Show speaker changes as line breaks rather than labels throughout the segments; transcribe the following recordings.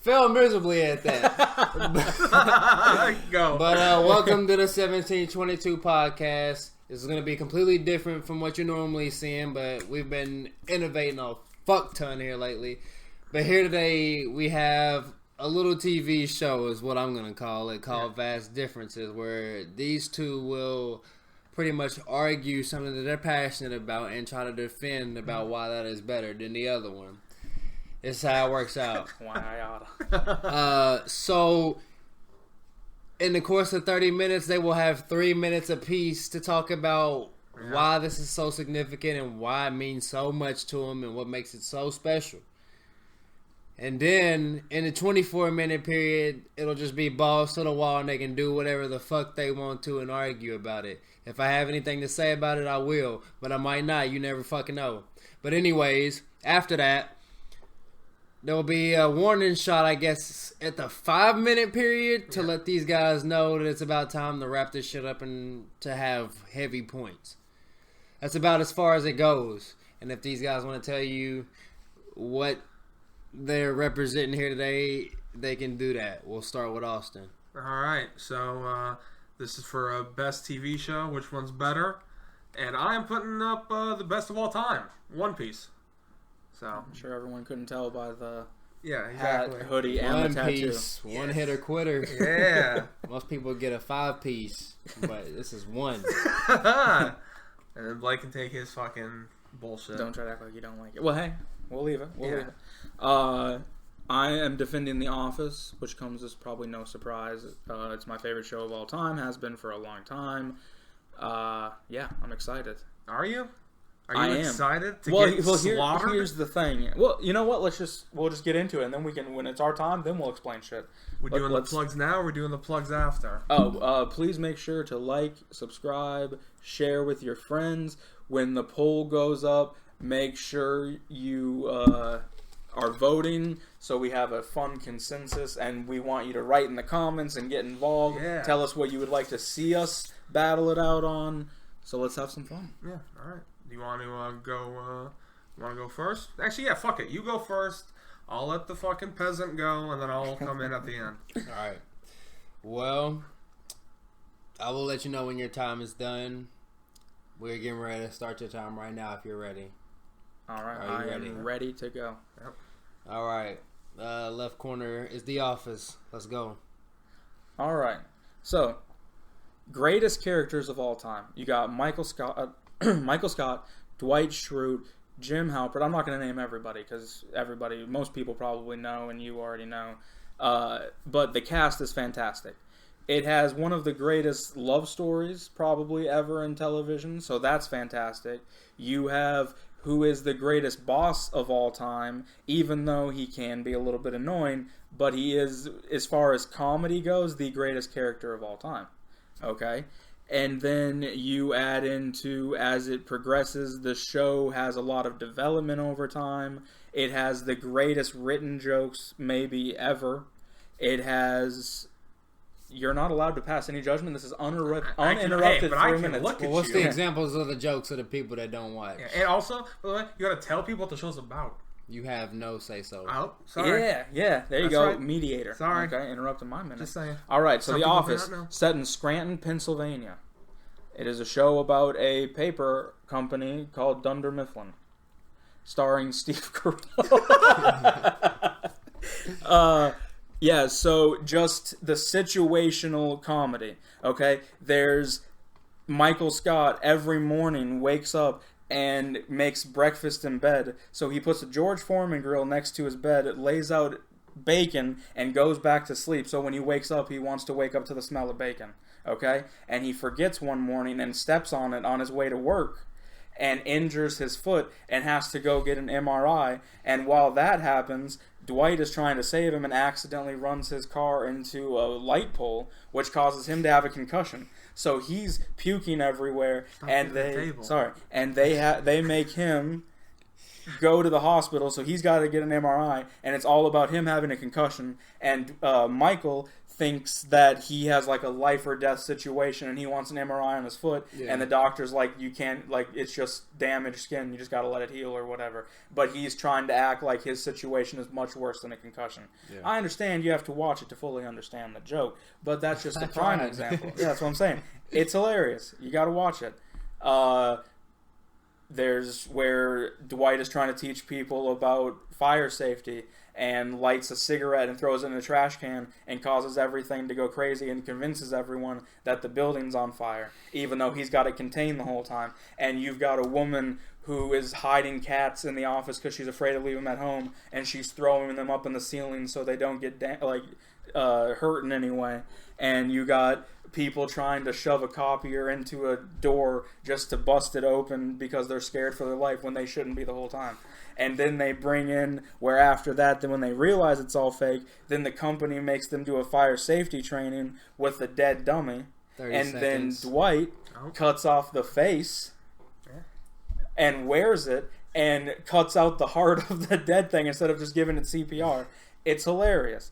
Failed miserably at that.
Go.
But welcome to the 1722 podcast. This is going to be completely different from what you're normally seeing, but we've been innovating a fuck ton here lately. But here today, we have a little TV show is what I'm going to call it, called Vast Differences, where these two will pretty much argue something that they're passionate about and try to defend about why that is better than the other one. This is how it works out.
Why I oughta.
So, in the course of 30 minutes, they will have 3 minutes apiece to talk about why this is so significant and why it means so much to them and what makes it so special. And then, in the 24-minute period, it'll just be balls to the wall and they can do whatever the fuck they want to and argue about it. If I have anything to say about it, I will. But I might not. You never fucking know. But anyways, after that, there will be a warning shot, I guess, at the 5-minute period to let these guys know that it's about time to wrap this shit up and to have heavy points. That's about as far as it goes. And if these guys want to tell you what they're representing here today, they can do that. We'll start with Austin.
All right, so this is for a best TV show. Which one's better? And I am putting up the best of all time, One Piece. So
I'm sure everyone couldn't tell by the
exactly.
hat, hoodie, and
One
the tattoo.
piece, one hitter quitter.
Yeah.
Most people get a 5-piece, but this is one.
And then Blake can take his fucking bullshit.
Don't try to act like you don't like it. Well, hey, we'll leave it. We'll leave it. I am defending The Office, which comes as probably no surprise. It's my favorite show of all time. Has been for a long time. Yeah, I'm excited.
Are you? Are you excited to get slaughtered?
Here's the thing. Well, you know what? We'll just get into it, and then we can, when it's our time, then we'll explain shit.
We're doing the plugs now, or we're doing the plugs after?
Please make sure to like, subscribe, share with your friends. When the poll goes up, make sure you are voting so we have a fun consensus, and we want you to write in the comments and get involved.
Yeah.
Tell us what you would like to see us battle it out on. So let's have some fun.
Yeah, all right. Do you want to go first? Actually, yeah, fuck it. You go first. I'll let the fucking peasant go, and then I'll come in at the end.
All right. Well, I will let you know when your time is done. We're getting ready to start your time right now if you're ready.
All right.
Are you ready?
I am ready to go.
Yep.
All right. Left corner is The Office. Let's go.
All right. So, greatest characters of all time. You got Michael Scott, Dwight Schrute, Jim Halpert. I'm not going to name everybody because most people probably know and you already know. But the cast is fantastic. It has one of the greatest love stories probably ever in television, so that's fantastic. You have who is the greatest boss of all time, even though he can be a little bit annoying, but he is, as far as comedy goes, the greatest character of all time. Okay? And then you add into, as it progresses, the show has a lot of development over time. It has the greatest written jokes maybe ever. It has... You're not allowed to pass any judgment. This is uninterrupted 3 minutes.
Well, what's the examples of the jokes of the people that don't watch?
Yeah, and also, by the way, you got to tell people what the show's about.
You have no say-so.
Oh, sorry.
Yeah. There you go. Right. Mediator.
Sorry.
Okay, interrupting my minute.
Just saying.
All right, so The Office, set in Scranton, Pennsylvania. It is a show about a paper company called Dunder Mifflin, starring Steve Carell. Yeah, so just the situational comedy, okay? There's Michael Scott every morning wakes up and makes breakfast in bed. So he puts a George Foreman grill next to his bed, lays out bacon, and goes back to sleep. So when he wakes up, he wants to wake up to the smell of bacon, okay? And he forgets one morning and steps on it on his way to work and injures his foot and has to go get an MRI. And while that happens, Dwight is trying to save him and accidentally runs his car into a light pole, which causes him to have a concussion. So he's puking everywhere, and they make him go to the hospital, so he's got to get an MRI, and it's all about him having a concussion. And Michael thinks that he has like a life or death situation, and he wants an MRI on his foot, and the doctor's like, you can't, like, it's just damaged skin, you just got to let it heal or whatever. But he's trying to act like his situation is much worse than a concussion. Yeah. I understand you have to watch it to fully understand the joke, but that's just a prime example. Yeah, that's what I'm saying. It's hilarious. You got to watch it. There's where Dwight is trying to teach people about fire safety and lights a cigarette and throws it in a trash can and causes everything to go crazy and convinces everyone that the building's on fire, even though he's got it contained the whole time. And you've got a woman who is hiding cats in the office because she's afraid to leave them at home, and she's throwing them up in the ceiling so they don't get hurt in any way. And you got people trying to shove a copier into a door just to bust it open because they're scared for their life when they shouldn't be the whole time. And then they bring in, where after that, then when they realize it's all fake, then the company makes them do a fire safety training with the dead dummy. And then Dwight cuts off the face and wears it and cuts out the heart of the dead thing instead of just giving it CPR. It's hilarious.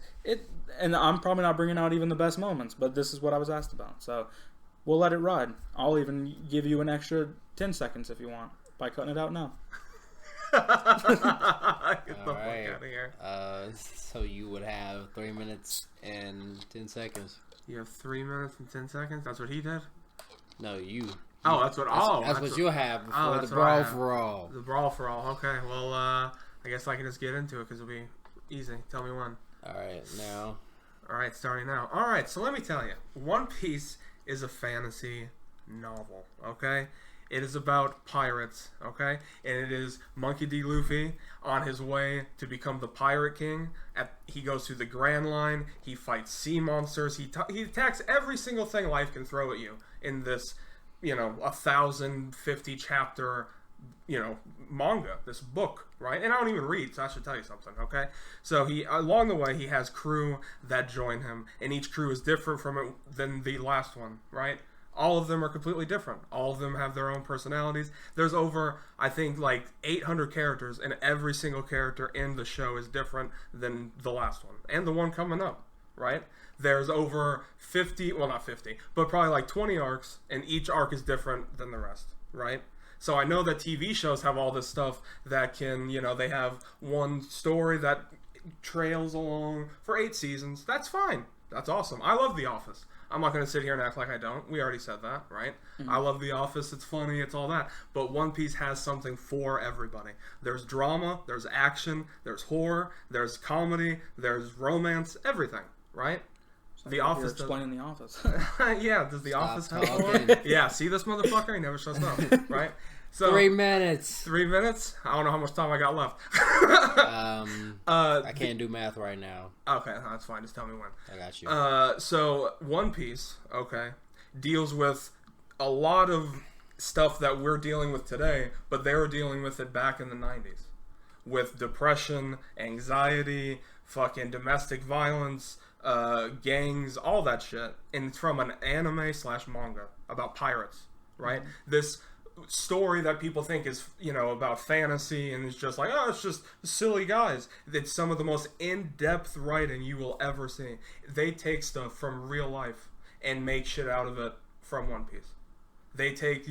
And I'm probably not bringing out even the best moments, but this is what I was asked about. So we'll let it ride. I'll even give you an extra 10 seconds if you want by cutting it out now.
Get the fuck out of here.
So you would have 3 minutes and 10 seconds.
You have 3 minutes and 10 seconds? That's what he did?
No, you.
Oh, that's what.
That's what you'll have before the brawl for all.
The brawl for all. Okay. Well, I guess I can just get into it because it'll be easy. Tell me when.
All right, now.
All right, starting now. All right, so let me tell you. One Piece is a fantasy novel. Okay. It is about pirates, okay? And it is Monkey D. Luffy on his way to become the Pirate King. He goes through the Grand Line. He fights sea monsters. He attacks every single thing life can throw at you in this, 1,050 chapter, manga, this book, right? And I don't even read, so I should tell you something, okay? So along the way, he has crew that join him, and each crew is different from it than the last one, right? All of them are completely different. All of them have their own personalities. There's over, I think, 800 characters, and every single character in the show is different than the last one. And the one coming up, right? There's over 50, well, not 50, but probably 20 arcs, and each arc is different than the rest, right? So I know that TV shows have all this stuff that can, they have one story that trails along for 8 seasons. That's fine. That's awesome. I love The Office. I'm not going to sit here and act like I don't. We already said that, right? Mm-hmm. I love The Office. It's funny. It's all that. But One Piece has something for everybody. There's drama. There's action. There's horror. There's comedy. There's romance. Everything, right?
So The Office. You're explaining The Office.
Yeah. Does The Office have horror? Yeah. See this motherfucker? He never shuts up, right? So
3 minutes.
3 minutes? I don't know how much time I got left.
I can't do math right now.
Okay, that's fine. Just tell me when.
I got you.
So One Piece, okay, deals with a lot of stuff that we're dealing with today, but they were dealing with it back in the 90s. With depression, anxiety, fucking domestic violence, gangs, all that shit. And it's from an anime/manga about pirates, right? Mm-hmm. This story that people think is, about fantasy and it's just it's just silly guys. It's some of the most in-depth writing you will ever see. They take stuff from real life and make shit out of it from One Piece. They take,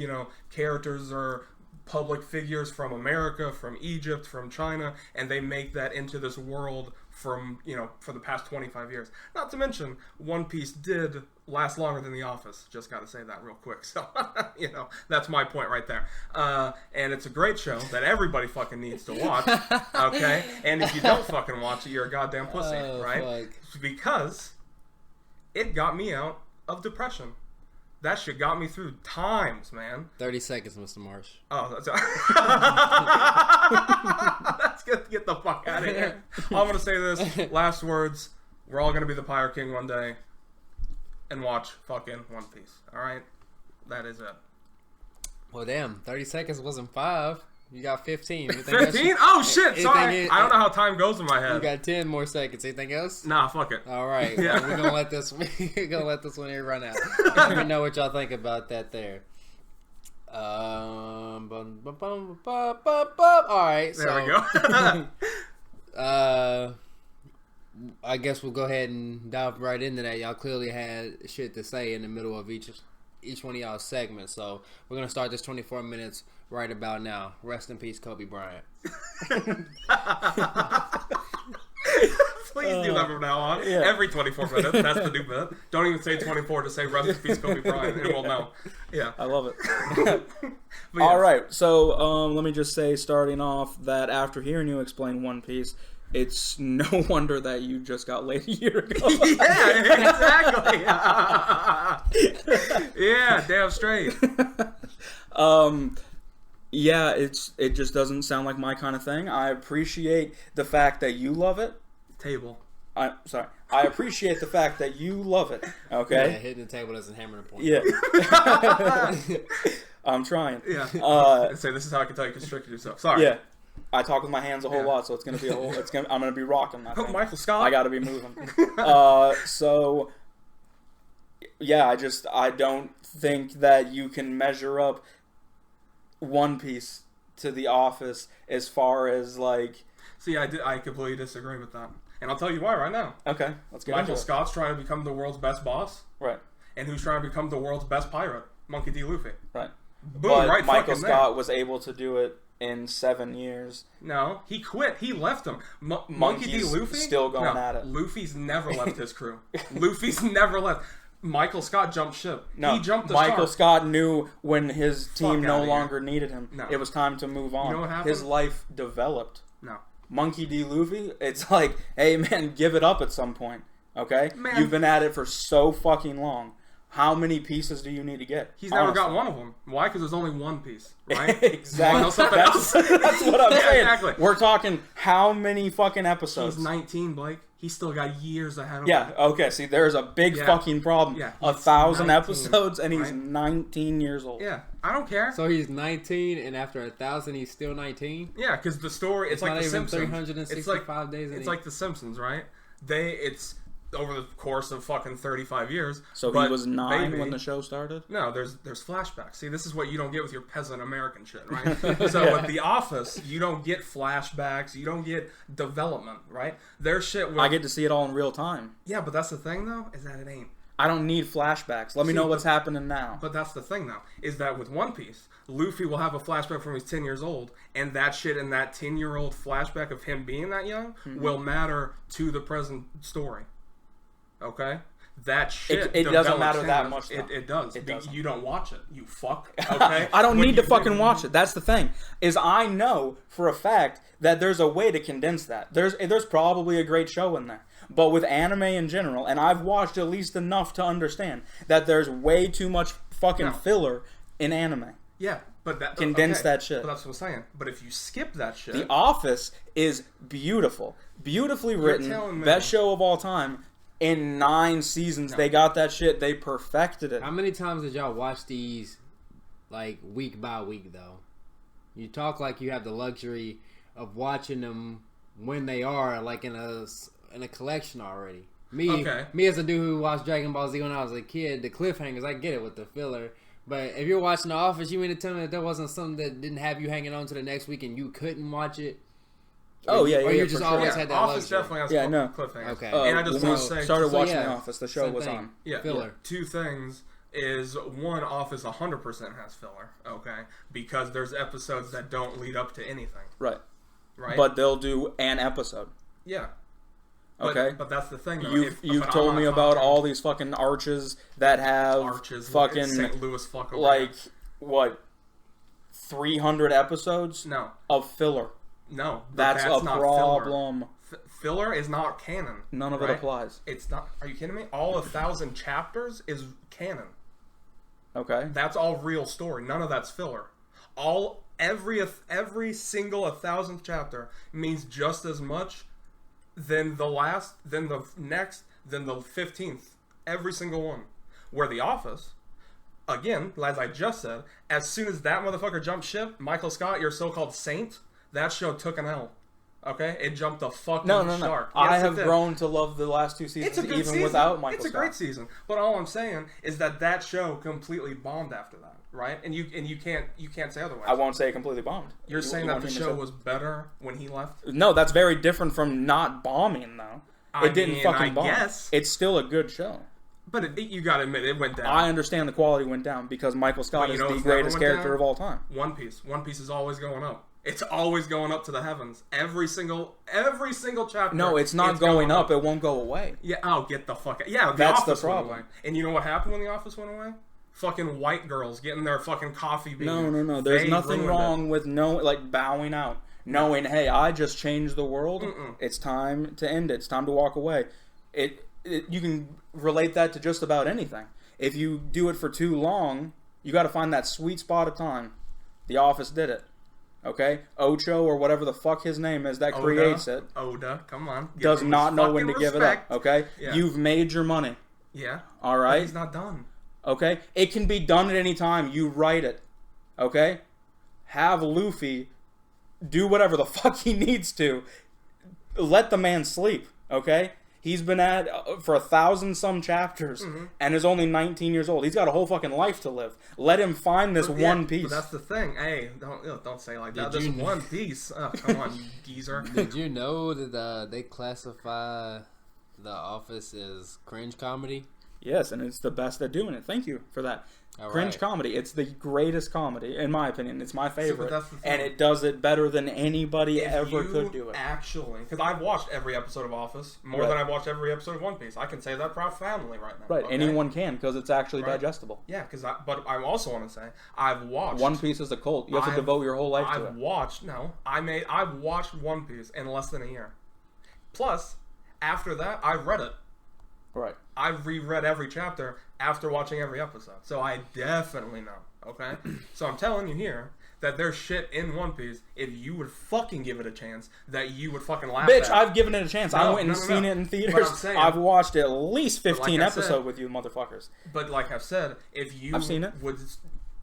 characters or public figures from America, from Egypt, from China, and they make that into this world from, for the past 25 years. Not to mention, One Piece did last longer than The Office. Just got to say that real quick. So, that's my point right there. And it's a great show that everybody fucking needs to watch, okay? And if you don't fucking watch it, you're a goddamn pussy, right? Fuck. Because it got me out of depression. That shit got me through times, man.
30 seconds, Mr. Marsh.
Oh, that's that's good to get the fuck out of here. I'm going to say this. Last words. We're all going to be the Pirate King one day and watch fucking One Piece. All right? That is it.
Well, damn. 30 seconds wasn't 5. You got 15.
15? Oh, shit. Sorry. I don't know how time goes in my head.
You got 10 more seconds. Anything else?
Nah, fuck it.
All right. Yeah. Well, we're going to let this one here run out. Let me know what y'all think about that there. All right, so
There we go.
I guess we'll go ahead and dive right into that. Y'all clearly had shit to say in the middle of each one of y'all's segments, so we're gonna start this 24 minutes right about now. Rest in peace, Kobe Bryant.
Please do that from now on.
Yeah.
Every 24 minutes. That's the new bit. Don't even say 24 to say rest in peace Kobe Bryant, and we'll know. Yeah.
I love it.
But
All
yes.
right, so let me just say, starting off, that after hearing you explain One Piece, it's no wonder that you just got laid a year ago.
Yeah, exactly. Yeah, damn straight.
Yeah, it just doesn't sound like my kind of thing. I appreciate the fact that you love it.
Table.
I appreciate the fact that you love it.
Yeah,
Okay.
hitting the table doesn't hammer the point.
Yeah. I'm trying.
Yeah. Say this is how I can tell you constricted yourself. Sorry.
Yeah. I talk with my hands a whole
Yeah.
lot, so it's gonna be I'm gonna be rocking that thing.
Michael Scott.
I gotta be moving. So yeah, I don't think that you can measure up One Piece to The Office as far as like.
See, I completely disagree with that. And I'll tell you why right now.
Okay, let's get
Michael
into
Scott's trying to become the world's best boss.
it. Right,
And who's trying to become the world's best pirate? Monkey D. Luffy.
right.
Boom,
But
right
Michael
fucking
Scott was able to do it in 7 years.
No, he quit. He left him. Monkey D.
Monkey's
Luffy?
still going
No,
at it.
Luffy's never left his crew. Luffy's never left. Michael Scott jumped ship.
No,
He jumped the
Michael
shark.
Scott knew when his team
Fuck
no
outta here.
longer needed him.
No.
It was time to move on.
know what happened?
His life developed.
No.
Monkey D. Luffy, it's like, hey man, give it up at some point. Okay?
Man.
You've been at it for so fucking long. How many pieces do you need to get?
He's never got
Honestly.
one of them. Why? Because there's only one piece, right?
Exactly.
You wanna know something
That's,
else?
that's what I'm
Yeah,
saying.
exactly.
We're talking how many fucking episodes?
He's 19, Blake. He's still got years ahead of him.
Yeah, okay, see, there's a big
Yeah.
fucking problem.
Yeah, he's
1,000
19,
episodes, and he's
right?
19 years old.
Yeah, I don't care.
So he's 19, and after 1,000, he's still 19.
Yeah, because the story, it's like
Not
The
even
Simpsons.
365 days.
It's like The Simpsons, right? It's over the course of fucking 35 years.
So
but
he was 9
baby-
when the show started?
No, there's flashbacks. See, this is what you don't get with your peasant American shit, right? So with The Office, you don't get flashbacks, you don't get development, right? There's shit with,
I get to see it all in real time.
yeah, but that's the thing though, is that it ain't.
I don't need flashbacks. Let me
See,
know what's
but-
happening now.
But that's the thing though, is that with One Piece, Luffy will have a flashback from when he's 10 years old, and that shit in that 10-year-old flashback of him being that young will matter to the present story. Okay? That shit
It doesn't
develops
matter
him
that
as-
much, though.
It does.
It doesn't.
You don't watch it. You fuck. Okay?
I don't
When
need to
you-
fucking watch it. That's the thing. Is I know for a fact that there's a way to condense that. There's probably a great show in there. But with anime in general, and I've watched at least enough to understand that there's way too much fucking
No.
filler in anime.
Yeah, but that
Condense
okay,
that shit.
But that's what I'm saying. But if you skip that shit,
The Office is beautiful. Beautifully written.
telling me.
Best show of all time. In 9 seasons, they got that shit. They perfected it.
How many times did y'all watch these, like, week by week, though? You talk like you have the luxury of watching them when they are, like, in a collection already. Me as a dude who watched Dragon Ball Z when I was a kid, the cliffhangers, I get it with the filler. But if you're watching The Office, you mean to tell me that there wasn't something that didn't have you hanging on to the next week and you couldn't watch it?
Oh, yeah,
Or
yeah,
you
for
just
sure.
always
yeah,
had that
Office
luxury.
definitely has
Yeah, no.
cliffhangers.
Okay.
And I just
when
want
we
to say,
started
so,
watching
yeah,
The Office, the show
same
was
thing.
on.
yeah,
Filler.
two things is one, Office 100% has filler, okay? Because there's episodes that don't lead up to anything,
Right.
right?
But they'll do an episode.
yeah. But,
Okay.
But that's the thing, though.
You've
but I'm
told
not
me about
talking
all these fucking arches that have
arches,
fucking
St. Louis fuck over
like
there.
what 300 episodes
No,
of filler.
no. but
That's a
not
problem.
Filler. Filler is not canon.
None of it
right?
applies.
It's not. Are you kidding me? All 1,000 chapters is canon.
Okay.
That's all real story. None of that's filler. Every single 1,000th chapter means just as much than the last, than the next, than the 15th. Every single one. Where The Office, again, as I just said, as soon as that motherfucker jumped ship, Michael Scott, your so-called saint, that show took an L. Okay, it jumped a fucking
No.
shark.
I
Yes,
have
it did.
grown to love the last two seasons,
It's a good
even
season.
without Michael
It's a
Scott.
great season. But all I'm saying is that show completely bombed after that, right? And you can't say otherwise.
I won't say it completely bombed.
You're saying
You
that
want
the
me to
show
say-
was better when he left?
No, that's very different from not bombing, though. It didn't fucking bomb.
Guess.
It's still a good show.
But you gotta admit, it went down.
I understand the quality went down because Michael Scott
But you
is
know
the
what's never
greatest
went
character
down?
of all time.
One Piece. One Piece is always going up. It's always going up to the heavens. Every single chapter.
No, it's not going up. It won't go away.
Yeah, oh, get the fuck out. Yeah, the
That's the
Office went
problem.
away. And you know what happened when The Office went away? Fucking white girls getting their fucking coffee bean.
No. There's
They
nothing
ruined
wrong with bowing out. Knowing, hey, I just changed the world.
Mm-mm.
It's time to end it. It's time to walk away. You can relate that to just about anything. If you do it for too long, you got to find that sweet spot of time. The Office did it. Okay? Ocho, or whatever the fuck his name is that creates it,
Oda, come on. Give
does
him
not
his
know when to
fucking
give it up.
respect.
Okay?
Yeah.
You've made your money.
Yeah.
All
But
right?
he's not done.
Okay? It can be done at any time. You write it. Okay? Have Luffy do whatever the fuck he needs to. Let the man sleep. Okay? He's been at for 1,000-some chapters and is only 19 years old. He's got a whole fucking life to live. Let him find this one piece.
But that's the thing. Hey, don't say it like that.
Did
There's
you-
one piece. Oh, come on, you geezer.
Did you know that they classify The Office as cringe comedy?
Yes, and it's the best at doing it. Thank you for that.
All
Cringe
right.
comedy. It's the greatest comedy, in my opinion. It's my favorite.
that's the thing.
And it does it better than anybody
If
ever
you
could do it.
Actually, because I've watched every episode of Office more
Right.
than I've watched every episode of One Piece. I can say that profoundly right now.
Right,
okay?
anyone can because it's actually
Right.
digestible.
Yeah, but I also want to say I've watched
One Piece is a cult. You have to devote your whole life to it.
I've watched One Piece in less than a year. Plus, after that, I've read it.
Right.
I've reread every chapter after watching every episode. So I definitely know, okay? So I'm telling you here that there's shit in One Piece, if you would fucking give it a chance, that you would fucking laugh
Bitch,
at.
I've given it a chance. I
No,
went and
no, no,
seen
no.
it in
But
theaters.
I'm saying-
I've watched at least 15
like I said-
episodes with you motherfuckers.
But like I've said, if you
I've seen it.
would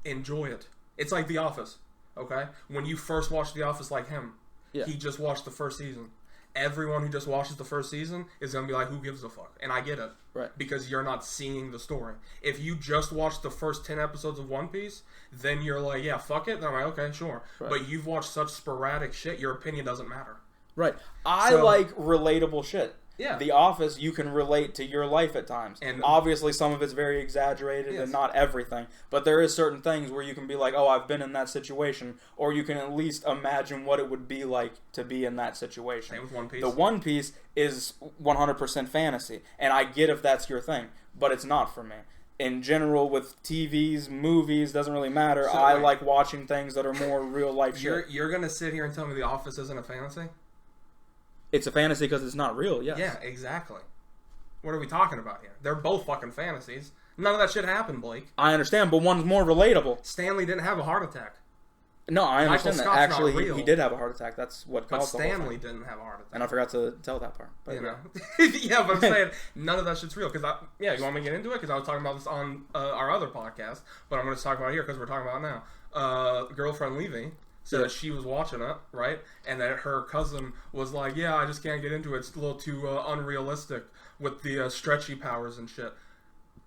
enjoy it, it's like The Office, okay? When you first watched The Office like him,
Yeah.
he just watched the first season. Everyone who just watches the first season is going to be like, who gives a fuck? And I get it.
Right.
Because you're not seeing the story. If you just watch the first 10 episodes of One Piece, then you're like, yeah, fuck it. Then I'm like, okay, sure.
Right.
But you've watched such sporadic shit, your opinion doesn't matter.
Right. I
So-
like relatable shit.
Yeah.
The Office, you can relate to your life at times.
And-
obviously, some of it's very exaggerated
Yes.
and not everything. But there is certain things where you can be like, oh, I've been in that situation. Or you can at least imagine what it would be like to be in that situation.
Same with One Piece.
The One Piece is 100% fantasy. And I get if that's your thing. But it's not for me. In general, with TVs, movies, doesn't really matter.
So,
I
wait.
like watching things that are more real life shit.
You're going to sit here and tell me The Office isn't a fantasy?
It's a fantasy because it's not real, yes.
Yeah, exactly. What are we talking about here? They're both fucking fantasies. None of that shit happened, Blake.
I understand, but one's more relatable.
Stanley didn't have a heart attack.
No, I understand that.
Scott's not
Actually,
real.
he did have a heart attack. That's what
But
caused the whole
Stanley
thing.
didn't have a heart attack.
And I forgot to tell that part. But
You know, yeah, but I'm saying none of that shit's real. Because you want me to get into it? Because I was talking about this on our other podcast, but I'm going to talk about it here because we're talking about it now. Girlfriend Levy said
Yeah.
that she was watching it, right, and that her cousin was like, "Yeah, I just can't get into it. It's a little too unrealistic with the stretchy powers and shit."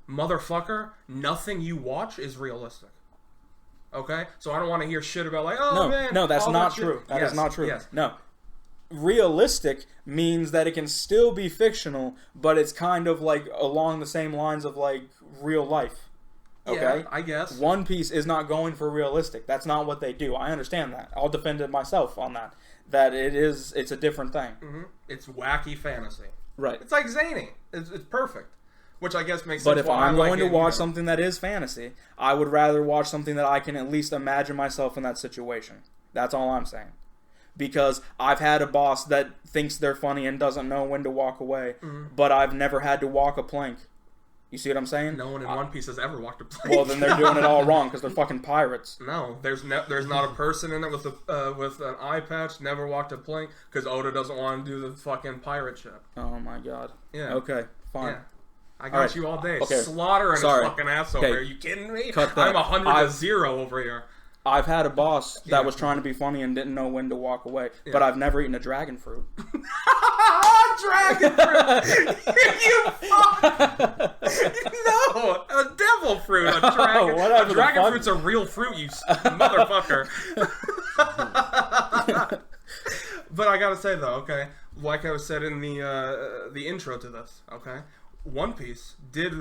Motherfucker, nothing you watch is realistic. Okay, so I don't want to hear shit about like, oh
no,
man,
no, that's
all
not
that shit.
true. That is
Yes,
not true.
Yes.
No. Realistic means that it can still be fictional, but it's kind of like along the same lines of like real life. Okay?
Yeah, I guess.
One Piece is not going for realistic. That's not what they do. I understand that. I'll defend it myself on that. That it's a different thing.
It's wacky fantasy.
Right.
It's like zany. It's perfect. Which I guess makes
But
sense.
if
why
I'm
I like
going to
it,
watch
you know.
something that is fantasy, I would rather watch something that I can at least imagine myself in that situation. That's all I'm saying. Because I've had a boss that thinks they're funny and doesn't know when to walk away, but I've never had to walk a plank. You see what I'm saying?
No one in One Piece has ever walked a plank.
Well, then they're doing it all wrong because they're fucking pirates.
No, there's not a person in it with an eye patch. Never walked a plank because Oda doesn't want to do the fucking pirate shit.
Oh my god.
Yeah.
Okay, fine.
Yeah. I got
Alright.
you all day.
Okay.
Slaughtering
Sorry.
a fucking ass over
Okay.
here. Are you kidding me?
Cut that.
I'm 100 to
I've-
0 over here.
I've had a boss that
Yeah.
was trying to be funny and didn't know when to walk away, but I've never eaten a dragon fruit.
Dragon fruit! You fuck! No! A devil fruit! A dragon,
whatever
a
the
dragon
fuck.
fruit's a real fruit, you motherfucker. But I gotta say though, okay, like I was said in the intro to this, okay, One Piece did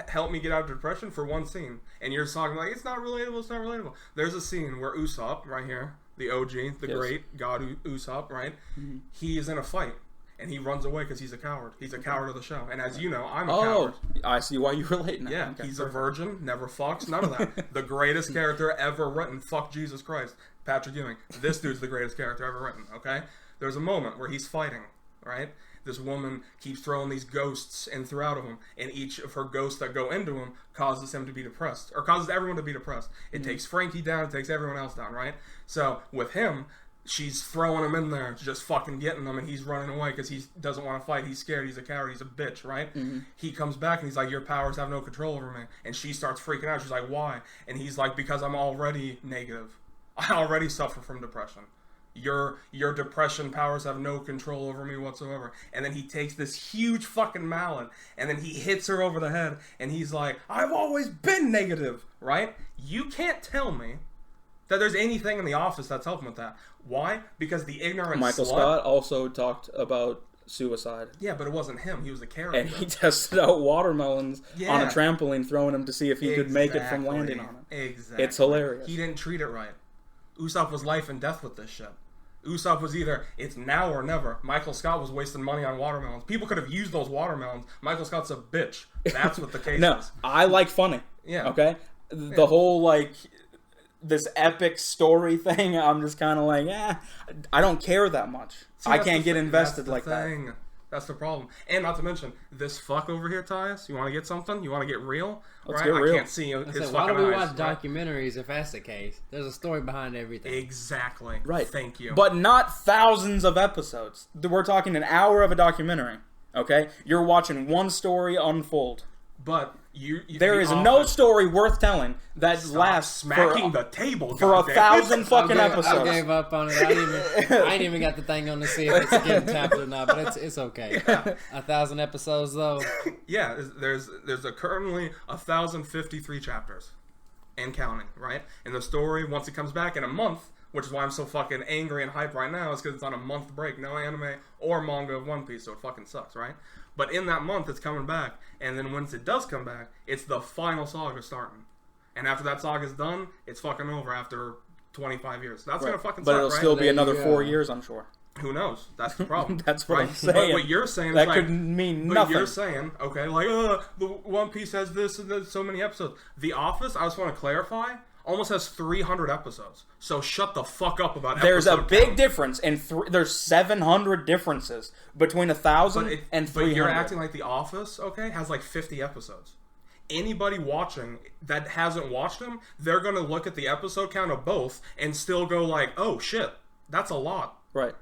help me get out of depression for one scene. And you're talking like, it's not relatable. There's a scene where Usopp, right here, the OG, the great god Usopp, right? Mm-hmm. He is in a fight. And he runs away because he's a coward. He's a coward of the show. And as you know, I'm a coward.
I see why you relate now.
Yeah,
Okay,
he's a virgin, never fucks, none of that. The greatest character ever written, fuck Jesus Christ, Patrick Ewing. This dude's the greatest character ever written, okay? There's a moment where he's fighting, right? This woman keeps throwing these ghosts in throughout of him, and each of her ghosts that go into him causes him to be depressed, or causes everyone to be depressed. It takes Frankie down, it takes everyone else down, right? So, with him, she's throwing him in there, just fucking getting them, and he's running away because he doesn't want to fight. He's scared. He's a coward. He's a bitch, right? Mm-hmm. He comes back, and he's like, your powers have no control over me. And she starts freaking out. She's like, why? And he's like, because I'm already negative. I already suffer from depression. Your depression powers have no control over me whatsoever. And then he takes this huge fucking mallet, and then he hits her over the head, and he's like, I've always been negative, right? You can't tell me that there's anything in The Office that's helping with that. Why? Because the ignorant
Michael
slut...
Scott also talked about suicide.
Yeah, but it wasn't him. He was a character.
And he tested out watermelons on a trampoline, throwing them to see if he could make it from landing on it.
Exactly.
It's hilarious.
He didn't treat it right. Usopp was life and death with this shit. Usopp was either, it's now or never. Michael Scott was wasting money on watermelons. People could have used those watermelons. Michael Scott's a bitch. That's what the case
No,
is.
I like funny.
Yeah.
Okay? The whole, like... this epic story thing, I'm just kind of like, I don't care that much.
See,
I can't get invested like
that. That's the problem. And not to mention, this fuck over here, Tyus, you want to get something? You want to get real?
Let's get real.
I can't see his fucking eyes.
Why do we watch
right?
documentaries if that's the case? There's a story behind everything.
Exactly.
Right.
Thank you.
But not thousands of episodes. We're talking an hour of a documentary. Okay? You're watching one story unfold.
But
there is no story worth telling that lasts
smacking the table
for 1,000 fucking episodes.
I gave up on it. I ain't even got the thing on to see if it's getting tapped or not, but it's okay. Yeah. 1,000 episodes though.
Yeah, there's currently 1,053 chapters and counting, right? And the story, once it comes back in a month, which is why I'm so fucking angry and hyped right now, is because it's on a month break. No anime or manga of One Piece, so it fucking sucks, right? But in that month, it's coming back. And then once it does come back, it's the final saga starting. And after that saga's done, it's fucking over after 25 years. That's going to fucking suck,
But it'll
right?
still be another 4 years, I'm sure.
Who knows? That's the problem.
That's what
right?
I'm saying.
But what you're saying
that
is
could
like,
mean
but
nothing.
you're saying, okay, like, the One Piece has this and there's so many episodes. The Office, I just want to clarify, almost has 300 episodes. So shut the fuck up about
There's a
episode
big
count.
difference, and there's 700 differences between 1,000 and 300.
But you're acting like The Office, okay, has like 50 episodes. Anybody watching that hasn't watched them, they're going to look at the episode count of both and still go like, oh shit, that's a lot.
Right.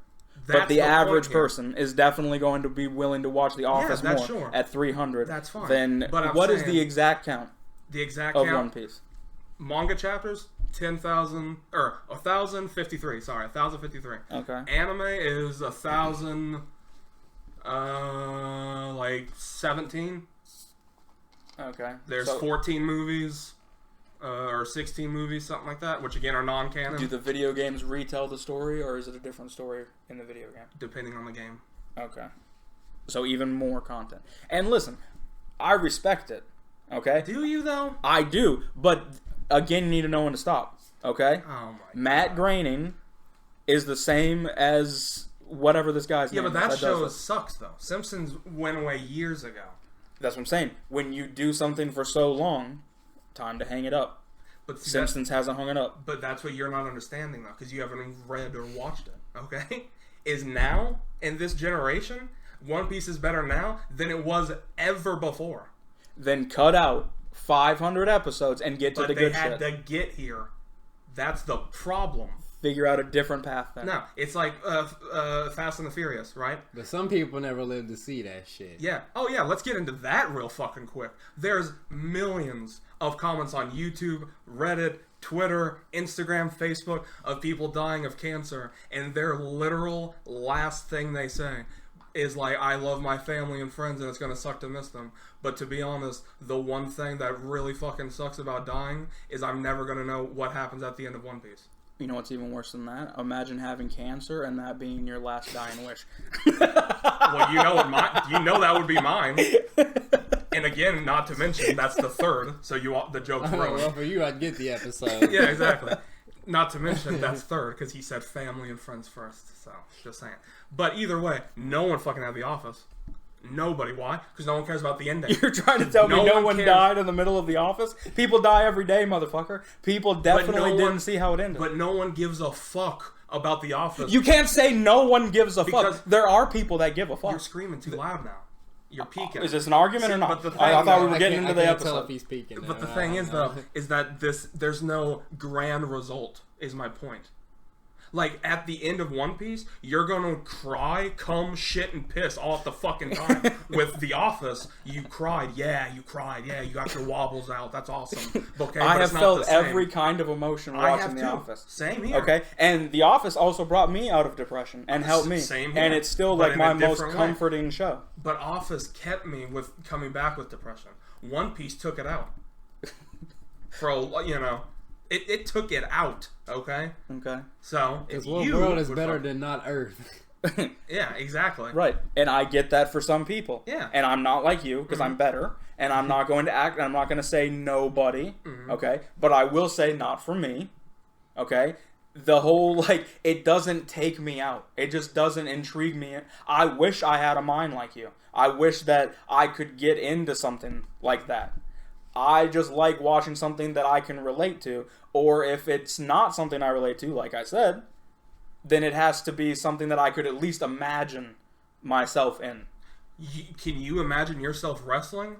That's
but the average
point here.
person is definitely going to be willing to watch The Office
that's
more
sure.
at 300.
That's fine.
Then
But
what is
saying
the exact count
The exact
of
count
One Piece?
Manga chapters 10,000 or 1,053. Sorry, 1,053.
Okay.
Anime is 1,000, like 17.
Okay.
There's
So
14 movies, or 16 movies, something like that, which again are non-canon,
do the video games retell the story, or is it a different story in the video game?
depending on the game.
Okay. So even more content. And listen, I respect it. Okay.
Do you though?
I do, but again, you need to know when to stop. Okay.
Oh my.
Matt Groening is the same as whatever this guy's
Yeah,
name
but that
is
show
does it.
sucks though. Simpsons went away years ago.
That's what I'm saying. When you do something for so long, time to hang it up.
But see,
Simpsons hasn't hung it up.
But that's what you're not understanding though, because you haven't even read or watched it. Okay, is now in this generation, One Piece is better now than it was ever before.
Then cut out 500 episodes and get to
But
the
they
good
had
shit.
to get here. That's the problem.
Figure out a different path then.
No, it's like Fast and the Furious, right?
But some people never live to see that shit.
Yeah. Oh, yeah, let's get into that real fucking quick. There's millions of comments on YouTube, Reddit, Twitter, Instagram, Facebook of people dying of cancer, and their literal last thing they say is like, I love my family and friends and it's gonna suck to miss them. But to be honest, the one thing that really fucking sucks about dying is I'm never gonna know what happens at the end of One Piece.
You know what's even worse than that? Imagine having cancer and that being your last dying wish.
Well, you know that would be mine. And again, not to mention, that's the third, so the joke's ruined.
Well, for you, I'd get the episode.
Yeah, exactly. Not to mention, that's third, because he said family and friends first, so, just saying. But either way, no one fucking had The Office. Nobody. Why? Because no one cares about the ending.
You're trying to tell me no one
cares.
died in the middle of The Office? People die every day, motherfucker. People definitely didn't see how it ended.
But no one gives a fuck about The Office.
You can't say no one gives a
Because
fuck. There are people that give a fuck.
You're screaming too loud now. You're peeking.
Is this an argument or not?
But the thing,
I thought we were
I
getting
can't-
into the
I can't tell
episode.
if he's peeking.
But the thing is, though, is that there's no grand result, is my point. Like, at the end of One Piece, you're gonna cry, cum, shit, and piss all at the fucking time. With The Office, you cried, yeah, you got your wobbles out, that's awesome. Okay,
I
but
have
it's not
felt
the same.
every kind of emotion
I
watching
have
The
too.
Office.
Same here.
Okay, and The Office also brought me out of depression and helped me.
Same here,
and it's still
but
like
in
my
a
most
different way.
comforting show.
But Office kept me with coming back with depression. One Piece took it out. It took it out, okay?
Okay.
So, if
Because what
you
world is
would
better
fuck-
than not Earth?
Yeah, exactly.
Right, and I get that for some people.
Yeah.
And I'm not like you because I'm better, and I'm not going to act. I'm not going to say nobody. Okay, but I will say not for me. Okay, the whole it doesn't take me out. It just doesn't intrigue me. I wish I had a mind like you. I wish that I could get into something like that. I just like watching something that I can relate to, or if it's not something I relate to, like I said, then it has to be something that I could at least imagine myself in.
Can you imagine yourself wrestling?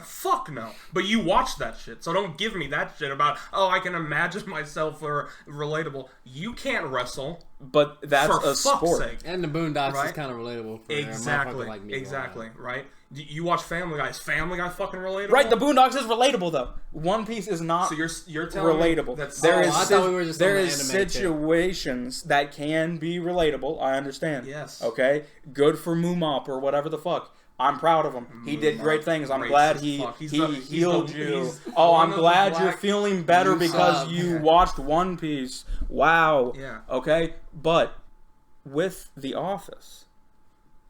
Fuck no. But you watch that shit, so don't give me that shit about, oh, I can imagine myself or relatable. You can't wrestle.
But that's
for
a
fuck's
sport.
sake.
And the Boondocks
Right?
is kind of relatable for
Exactly.
a motherfucker like me.
Exactly. Right? You watch Family Guy. Is Family Guy fucking relatable?
Right, the Boondocks is relatable though. One Piece is not
So you're telling
relatable.
me that's
There
Oh,
is
I thought we were just
there
on the
is
anime
situations that can be relatable. I understand.
Yes.
Okay. Good for Moomop or whatever the fuck. I'm proud of him. He did great things. I'm glad he healed you.
he's
Oh,
one
I'm
of the
glad you're
black-
feeling better
You
because
suck.
you watched One Piece. Wow.
Yeah.
Okay. But with The Office,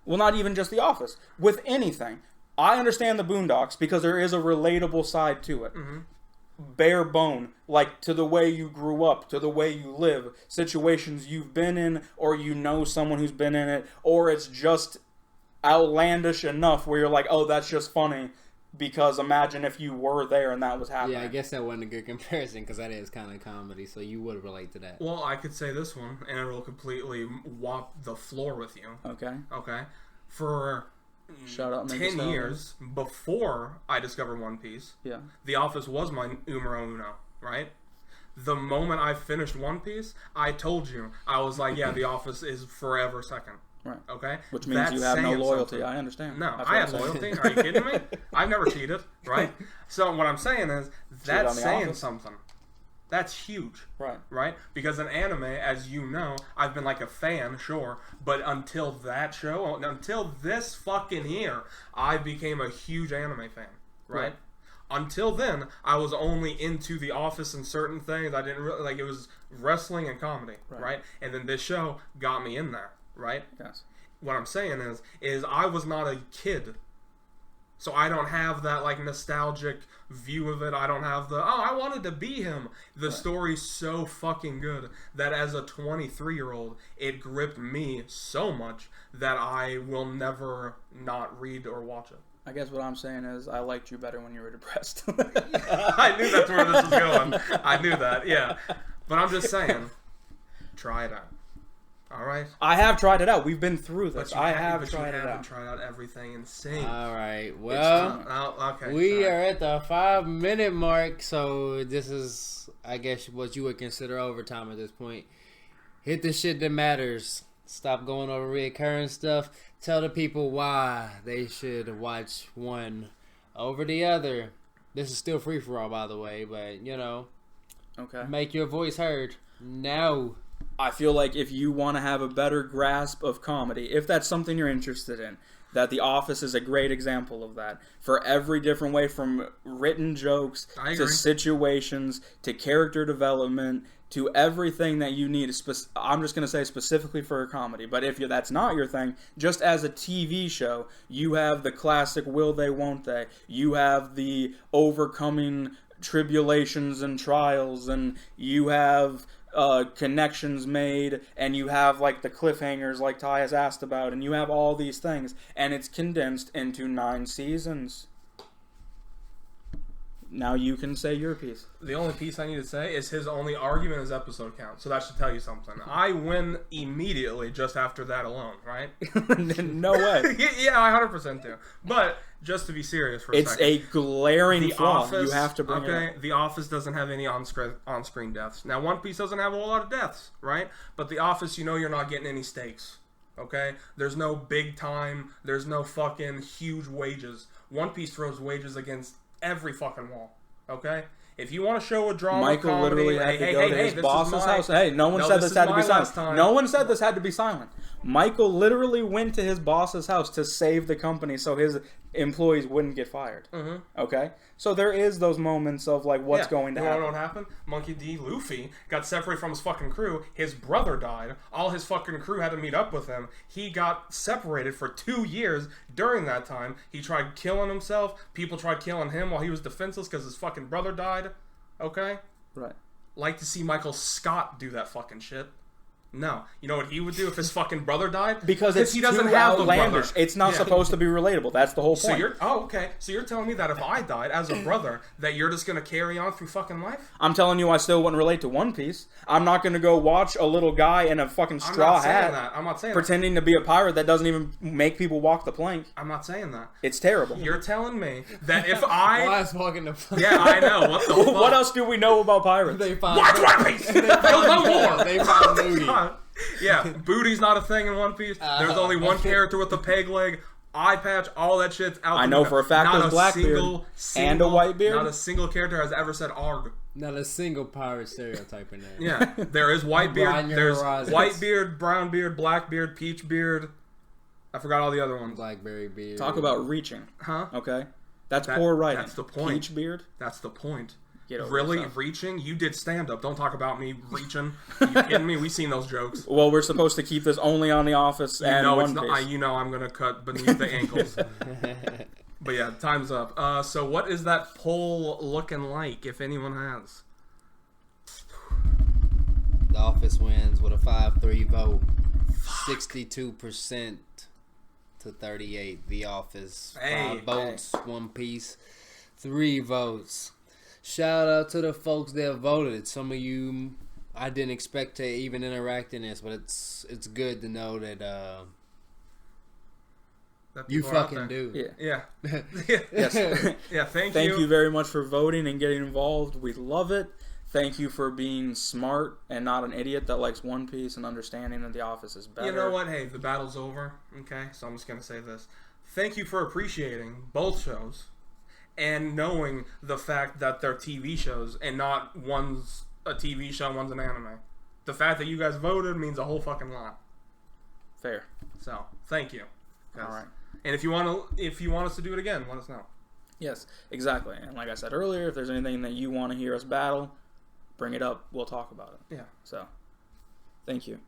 well, not even just The Office, with anything, I understand the Boondocks because there is a relatable side to it. Bare bone, like to the way you grew up, to the way you live, situations you've been in, or you know someone who's been in it, or it's just outlandish enough where you're like, oh, that's just funny because imagine if you were there and that was happening.
Yeah, I guess that wasn't a good comparison because that is kind of comedy, so you would relate to that.
Well, I could say this one, and it'll completely wop the floor with you.
Okay.
Okay? For
Shout out
10
Megastar.
years before I discovered One Piece,
Yeah.
The Office was my numero uno, right? The moment I finished One Piece, I told you, I was like, yeah, The Office is forever second.
Right.
Okay?
Which means
That's
you have no
saying
loyalty.
something.
I understand.
No,
That's
I
what
have
I'm saying.
loyalty. Are you kidding me? I've never cheated, right? So what I'm saying is,
on
that's
The
saying
Office.
something. That's huge.
Right.
Right? Because in anime, as you know, I've been like a fan, sure, but until that show, until this fucking year, I became a huge anime fan, right?
Right.
Until then, I was only into The Office and certain things. I didn't really, like, it was wrestling and comedy, right? And then this show got me in there, right?
Yes.
What I'm saying is I was not a kid. So I don't have that like nostalgic view of it. I don't have the, oh, I wanted to be him. The story's so fucking good that as a 23-year-old, it gripped me so much that I will never not read or watch it.
I guess what I'm saying is I liked you better when you were depressed.
I knew that's where this was going. I knew that, yeah. But I'm just saying, try it out. All right?
I have tried it out. We've been through this.
But you
I
haven't-
have
but
tried
you
it
haven't
out.
tried out everything and sing.
All right, well,
Okay.
we
sorry.
are at the 5-minute mark, so this is, I guess, what you would consider overtime at this point. Hit the shit that matters. Stop going over reoccurring stuff. Tell the people why they should watch one over the other. This is still free for all, by the way, but you know,
Okay.
Make your voice heard. Now.
I feel like if you want to have a better grasp of comedy, if that's something you're interested in, that The Office is a great example of that. For every different way, from written jokes
I
to
agree.
situations to character development to everything that you need. I'm just going to say specifically for a comedy, but if that's not your thing, just as a TV show, you have the classic will they, won't they. You have the overcoming tribulations and trials, and you have connections made, and you have like the cliffhangers like Ty has asked about, and you have all these things, and it's condensed into 9 seasons. Now you can say your piece.
The only piece I need to say is his only argument is episode count. So that should tell you something. I win immediately just after that alone, right?
No way.
Yeah, I 100% do. But just to be serious for a
It's
second.
a glaring
The
flaw.
Office,
You have to bring it
okay,
up.
The Office doesn't have any on-screen deaths. Now, One Piece doesn't have a whole lot of deaths, right? But The Office, you know you're not getting any stakes, okay? There's no big time. There's no fucking huge wages. One Piece throws wages against every fucking wall, okay? If you want to show a drama
Michael
comedy,
literally had to go to his boss's house. Hey, no one said this had to be silent. No one said this had to be silent. Michael literally went to his boss's house to save the company so his employees wouldn't get fired.
Mhm.
Okay? So there is those moments of like what's going to
You
happen.
know what happened? Monkey D. Luffy got separated from his fucking crew. His brother died. All his fucking crew had to meet up with him. He got separated for 2 years. During that time, he tried killing himself. People tried killing him while he was defenseless because his fucking brother died. Okay?
Right.
Like to see Michael Scott do that fucking shit. No. You know what he would do if his fucking brother died?
Because it's
he doesn't
too
have the
outlandish.
brother.
It's not
Yeah.
supposed to be relatable. That's the whole
So
point.
okay. So you're telling me that if I died as a brother, that you're just gonna carry on through fucking life?
I'm telling you, I still wouldn't relate to One Piece. I'm not going to go watch a little guy in a fucking
I'm
straw
not saying
hat
that. I'm not saying that.
pretending to be a pirate that doesn't even make people walk the plank.
I'm not saying that.
It's terrible.
You're telling me that if I...
Why's walking the fuck?
Yeah, I know. What the fuck?
What else do we know about pirates?
They find
Watch One Piece! You'll know more!
They found Moody.
Yeah, booty's not a thing in One Piece. There's only one character with a peg leg, eye patch, all that shit's out.
I know for a fact
not
there's Blackbeard and a white beard.
Not a single character has ever said arg.
Not a single pirate stereotype in there.
Yeah, there is white beard.
Broaden your
There's
horizons.
white beard, brown beard, black beard, peach beard. I forgot all the other ones.
Blackberry beard.
Talk about reaching.
Huh?
Okay? That's
That-
poor writing.
that's the point.
Peach beard?
That's the point.
Get over
Really
yourself.
reaching? You did stand up. Don't talk about me reaching. You kidding me? We've seen those jokes.
Well, we're supposed to keep this only on The Office
You
and
know
One
it's
Piece.
not. You know I'm gonna cut beneath the ankles. But yeah, time's up. So what is that poll looking like? If anyone has,
The Office wins with a 5-3 vote. 62% to 38. The Office.
Hey.
5 votes. One Piece. 3 votes. Shout out to the folks that voted. Some of you I didn't expect to even interact in this, but it's good to know that
that
you
people are out
fucking
there.
do.
Yeah.
Yeah.
Yes.
Yeah. Thank
Thank you very much for voting and getting involved. We love it. Thank you for being smart and not an idiot that likes One Piece and understanding that The Office is better.
You know what? Hey, the battle's over. Okay, so I'm just gonna say this. Thank you for appreciating both shows and knowing the fact that they're TV shows and not one's a TV show, one's an anime. The fact that you guys voted means a whole fucking lot.
Fair.
So thank you. guys.
All right.
And if you want us to do it again, let us know.
Yes, exactly. And like I said earlier, if there's anything that you want to hear us battle, bring it up. We'll talk about it.
Yeah.
So, thank you.